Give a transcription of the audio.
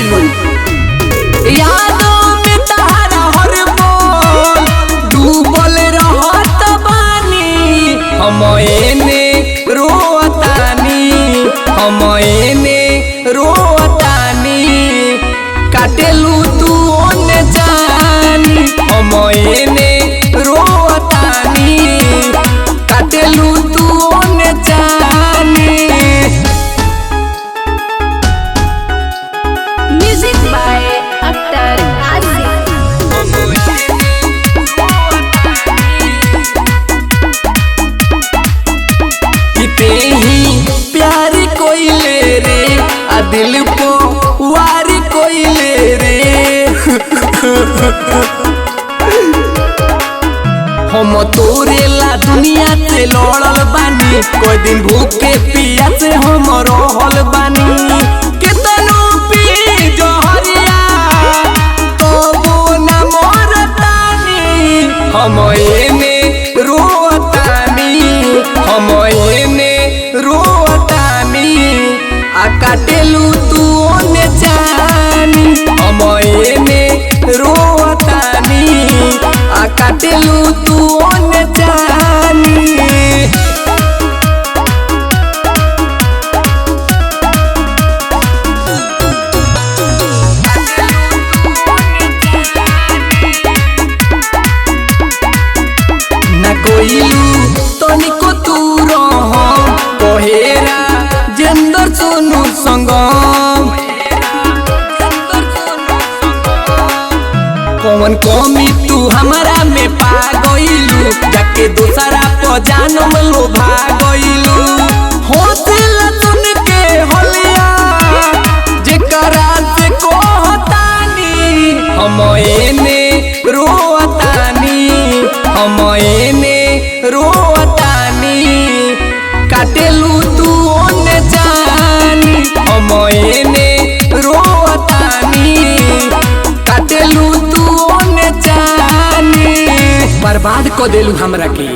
गइलू। यादों में तहरा हर बोल डूबल रहत बानी। हम एने रोतानी, हम एने रोतानी, काटेलू तू ओने जानी। हम एने रोतानी, काटेलू तू ओने जानी। Music by Akhtar Aziz. किते ही प्यार कोइले रे, आ दिल को वार कोइले रे। हम तोरे ला दुनिया से लड़ल बानी, कोई दिन भूखे पिया से हम रहल बानी। कितनो पी जहरिया तो वो ना मरतानी। हम एने रोतानी, हम एने रोतानी, आ काटेलू तू ओने जानी। हम एने रोतानी, आ काटेलू तू ओने जानी। ना कोइलू तनिको तू रह कहेरा जेंदर सोनू संगम। कौन कमी तू हमारा में पा गइलू, जाके दूसरा प जानम लोभा गइलू। हौसला सुन के होलिया जेकरा से कहतानी। हम एने रोतानी, हम एने रोतानी, काटेलू तू ओने जानी। हम एने रोतानी, काटेलू तू ओने जानी। बर्बाद कर देलू हमरा के।